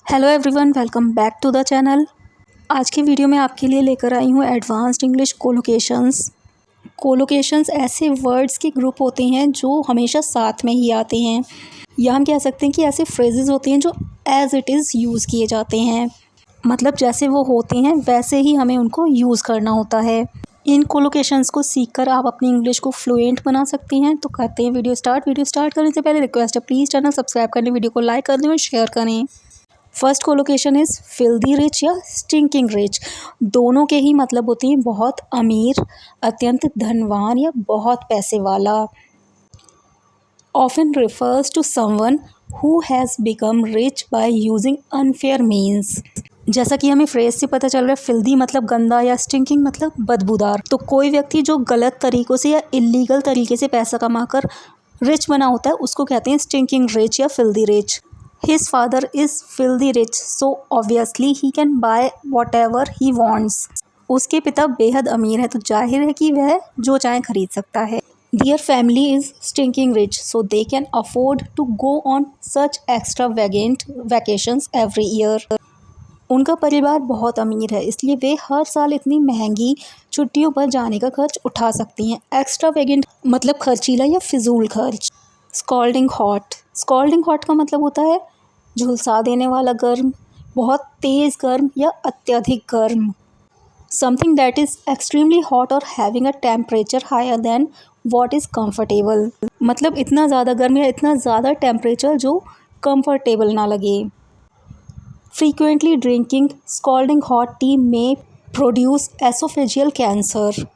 Hello everyone, welcome back to the channel. आज की video में आपके लिए लेकर आई हूँ एडवांस्ड इंग्लिश कोलोकेशंस। कोलोकेशंस ऐसे वर्ड्स के ग्रुप होते हैं जो हमेशा साथ में ही आते हैं, या हम कह सकते हैं कि ऐसे फ्रेजेस होते हैं जो एज इट इज़ यूज़ किए जाते हैं। मतलब जैसे वो होते हैं वैसे ही हमें उनको यूज़ करना होता है। इन कोलोकेशंस को सीखकर आप अपनी इंग्लिश को फ्लुएंट बना सकती हैं। तो करते हैं वीडियो स्टार्ट करने से पहले रिक्वेस्ट है, प्लीज़ चैनल सब्सक्राइब करने, वीडियो को लाइक कर दें और शेयर करें। First collocation is filthy rich या स्टिंकिंग रिच। दोनों के ही मतलब होते हैं बहुत अमीर, अत्यंत धनवान या बहुत पैसे वाला। Often refers to someone who has become rich by using unfair means. जैसा कि हमें फ्रेज से पता चल रहा है, फिल्दी मतलब गंदा या स्टिंकिंग मतलब बदबूदार। तो कोई व्यक्ति जो गलत तरीक़ों से या इलीगल तरीके से पैसा कमाकर रिच बना होता है उसको कहते हैं स्टिंकिंग रिच या filthy rich. His father is filthy rich, so obviously he can buy whatever he wants. उसके पिता बेहद अमीर है तो जाहिर है कि वह जो चाहे खरीद सकता है। Their family is stinking rich, so they can afford to go on such extravagant vacations every year. उनका परिवार बहुत अमीर है इसलिए वे हर साल इतनी महंगी छुट्टियों पर जाने का खर्च उठा सकती हैं। एक्स्ट्रावेगेंट मतलब खर्चीला या फिजूल खर्च। स्कॉल्डिंग हॉट का मतलब होता है झुलसा देने वाला गर्म, बहुत तेज़ गर्म या अत्यधिक गर्म। Something that is extremely hot और having a temperature higher than what is comfortable. मतलब इतना ज़्यादा गर्म या इतना ज़्यादा टेम्परेचर जो कम्फर्टेबल ना लगे। Frequently drinking scolding hot T में प्रोड्यूस एसोफेजियल कैंसर।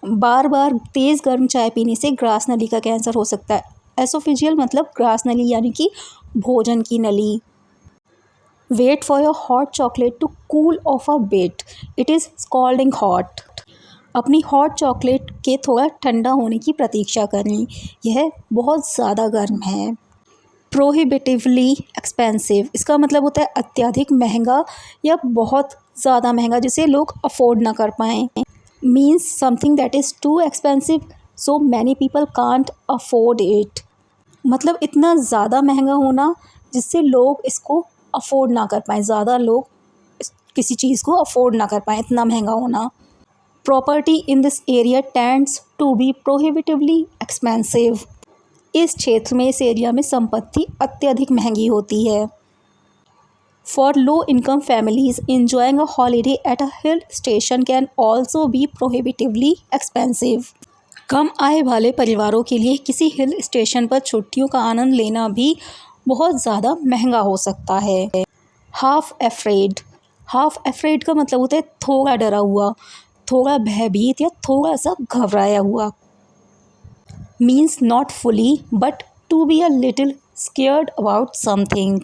बार बार तेज़ गर्म चाय पीने से ग्रास नली का कैंसर हो सकता है। एसोफेजियल मतलब ग्रास नली यानी कि भोजन की नली। Wait for your hot chocolate to cool off a bit, it is scalding hot. अपनी हॉट चॉकलेट के थोड़ा ठंडा होने की प्रतीक्षा करें, यह बहुत ज़्यादा गर्म है। प्रोहिबिटिवली एक्सपेंसिव, इसका मतलब होता है अत्यधिक महंगा या बहुत ज़्यादा महंगा जिसे लोग अफोर्ड ना कर पाएँ। Means something that is too expensive so many people can't afford it. मतलब इतना ज़्यादा महंगा होना जिससे लोग इसको अफोर्ड ना कर पाएँ, ज़्यादा लोग किसी चीज़ को अफोर्ड ना कर पाएँ, इतना महंगा होना। Property in this area tends to be prohibitively expensive, इस क्षेत्र में, इस एरिया में संपत्ति अत्यधिक महंगी होती है। For low income families enjoying a holiday at a hill station can also be prohibitively expensive. कम आय वाले परिवारों के लिए किसी हिल स्टेशन पर छुट्टियों का आनंद लेना भी बहुत ज़्यादा महंगा हो सकता है। हाफ एफ्रेड का मतलब होता है थोड़ा डरा हुआ, थोड़ा भयभीत या थोड़ा सा घबराया हुआ। Means not fully but to be a little scared about something.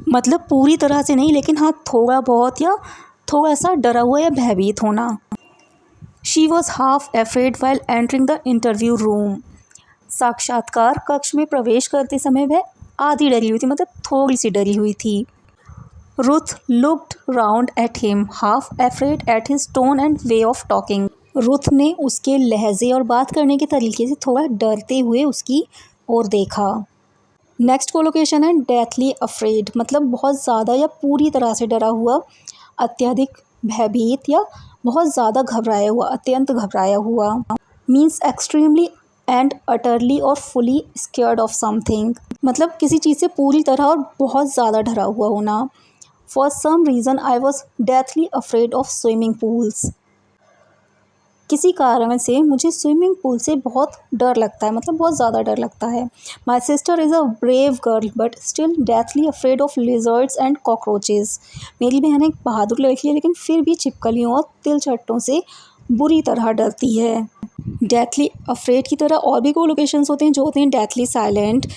मतलब पूरी तरह से नहीं लेकिन हाँ थोड़ा बहुत या थोड़ा सा डरा हुआ या भयभीत होना। She was half afraid while entering the interview room. साक्षात्कार कक्ष में प्रवेश करते समय वह आधी डरी हुई थी, मतलब थोड़ी सी डरी हुई थी। Ruth looked round at him half afraid at his tone and way of talking. Ruth ने उसके लहजे और बात करने के तरीके से थोड़ा डरते हुए उसकी ओर देखा। नेक्स्ट कोलोकेशन है डेथली अफ्रेड, मतलब बहुत ज़्यादा या पूरी तरह से डरा हुआ, अत्यधिक भयभीत या बहुत ज़्यादा घबराया हुआ, अत्यंत घबराया हुआ। मीन्स एक्सट्रीमली एंड अटरली और फुली स्केयर्ड ऑफ समथिंग, मतलब किसी चीज़ से पूरी तरह और बहुत ज़्यादा डरा हुआ होना। For some reason I was deathly afraid of swimming pools, किसी कारण से मुझे स्विमिंग पूल से बहुत डर लगता है, मतलब बहुत ज़्यादा डर लगता है। My sister is a brave girl but still deathly afraid of lizards and cockroaches. मेरी बहन एक बहादुर लड़की है लेकिन फिर भी छिपकलियों और तिलचट्टों से बुरी तरह डरती है। डेथली अफ्रेड की तरह और भी कोलोकेशंस होते हैं जो होते हैं डेथली साइलेंट,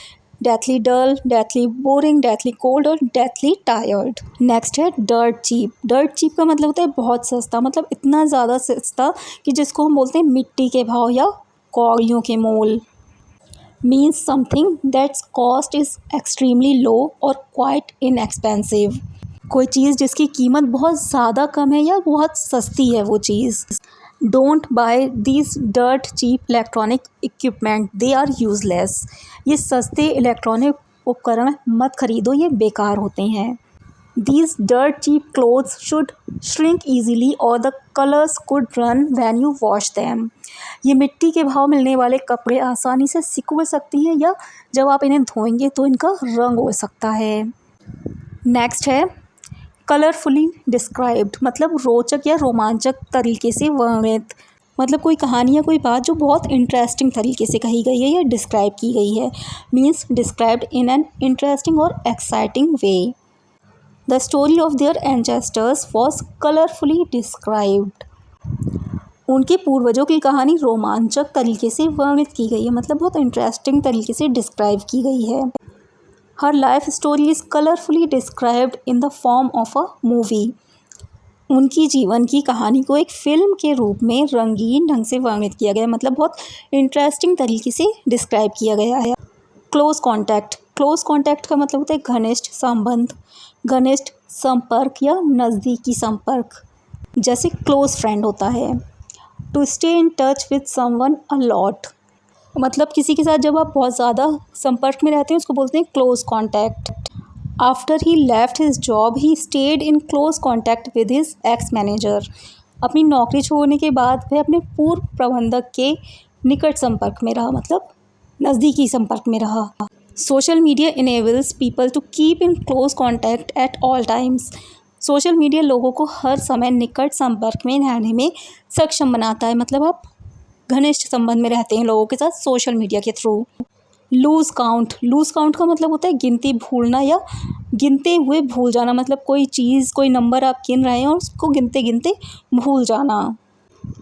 डेथली डल, डेथली बोरिंग, डेथली कोल्ड और डेथली टायर्ड। नेक्स्ट है डर्ट चीप का मतलब होता है बहुत सस्ता, मतलब इतना ज़्यादा सस्ता कि जिसको हम बोलते हैं मिट्टी के भाव या कौड़ियों के मोल। Means something that's cost is extremely low और क्वाइट इनएक्सपेंसिव, कोई चीज़ जिसकी कीमत बहुत ज़्यादा कम है या बहुत सस्ती है वो चीज़। Don't buy these dirt cheap electronic equipment, they are useless. ये सस्ते इलेक्ट्रॉनिक उपकरण मत खरीदो, ये बेकार होते हैं। These dirt cheap clothes should shrink easily or the colors could run when you wash them. ये मिट्टी के भाव मिलने वाले कपड़े आसानी से सिकुड़ सकती हैं या जब आप इन्हें धोएंगे तो इनका रंग हो सकता है। नेक्स्ट है कलरफुली डिस्क्राइब्ड, मतलब रोचक या रोमांचक तरीके से वर्णित। मतलब कोई कहानी या कोई बात जो बहुत इंटरेस्टिंग तरीके से कही गई है या डिस्क्राइब की गई है, means described in an interesting और exciting way. The story of their ancestors was colourfully described. उनके पूर्वजों की कहानी रोमांचक तरीके से वर्णित की गई है, मतलब बहुत इंटरेस्टिंग तरीके से डिस्क्राइब की गई है। हर life story is colourfully described in the form of a movie. उनकी जीवन की कहानी को एक फ़िल्म के रूप में रंगीन ढंग से वर्णित किया गया है, मतलब बहुत इंटरेस्टिंग तरीके से डिस्क्राइब किया गया है। क्लोज़ कॉन्टैक्ट, क्लोज़ कॉन्टैक्ट का मतलब होता है घनिष्ठ संबंध, घनिष्ठ संपर्क या नज़दीकी संपर्क, जैसे क्लोज़ फ्रेंड होता है। To stay in touch with someone a lot, मतलब किसी के साथ जब आप बहुत ज़्यादा संपर्क में रहते हैं उसको बोलते हैं close contact. After he left his job he stayed in close contact with his ex manager. अपनी नौकरी छोड़ने के बाद वह अपने पूर्व प्रबंधक के निकट संपर्क में रहा, मतलब नज़दीकी संपर्क में रहा। Social media enables people to keep in close contact at all times. Social media लोगों को हर समय निकट संपर्क में रहने में सक्षम बनाता है, मतलब आप घनिष्ठ संबंध में रहते हैं लोगों के साथ सोशल मीडिया के through. Lose count, lose count का मतलब होता है गिनती भूलना या गिनते हुए भूल जाना, मतलब कोई चीज़ कोई नंबर आप गिन रहे हैं और उसको गिनते गिनते भूल जाना।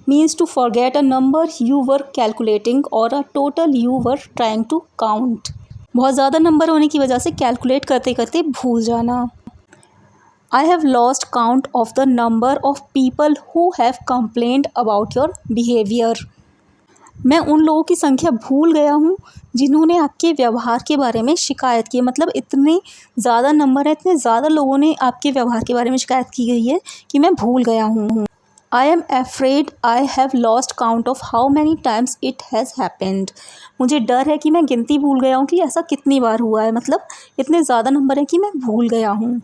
Means to forget a number you were calculating और a total you were trying to count. बहुत ज़्यादा नंबर होने की वजह से कैलकुलेट करते करते भूल जाना। I have lost count of the number of people who have complained about your behaviour. मैं उन लोगों की संख्या भूल गया हूँ जिन्होंने आपके व्यवहार के बारे में शिकायत की, मतलब इतने ज़्यादा नंबर है, इतने ज़्यादा लोगों ने आपके व्यवहार के बारे में शिकायत की गई है कि मैं भूल गया हूँ। I am afraid I have lost count of how many times it has happened. मुझे डर है कि मैं गिनती भूल गया हूँ कि ऐसा कितनी बार हुआ है, मतलब इतने ज़्यादा नंबर है कि मैं भूल गया हूँ।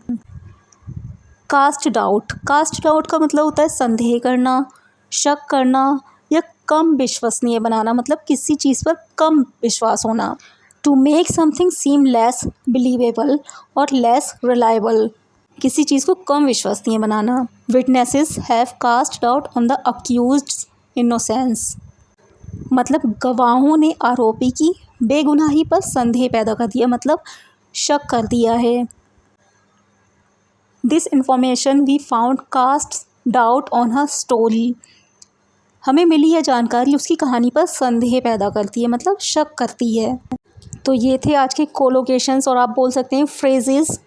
कास्ट डाउट, कास्ट डाउट का मतलब होता है संदेह करना, शक करना या कम विश्वसनीय बनाना, मतलब किसी चीज़ पर कम विश्वास होना। To make something seem less believable और लेस रिलायबल, किसी चीज़ को कम विश्वसनीय बनाना। Witnesses have cast doubt on the accused innocence, मतलब गवाहों ने आरोपी की बेगुनाही पर संदेह पैदा कर दिया, मतलब शक कर दिया है। This information we found cast doubt on her story. हमें मिली यह जानकारी उसकी कहानी पर संदेह पैदा करती है, मतलब शक करती है। तो ये थे आज के कोलोकेशंस और आप बोल सकते हैं फ्रेजेस,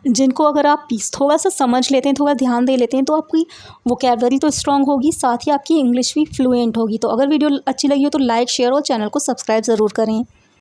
जिनको अगर आप थोड़ा सा समझ लेते हैं, थोड़ा ध्यान दे लेते हैं तो आपकी वोकैबलरी तो स्ट्रांग होगी, साथ ही आपकी इंग्लिश भी फ्लुएंट होगी। तो अगर वीडियो अच्छी लगी हो तो लाइक शेयर और चैनल को सब्सक्राइब ज़रूर करें।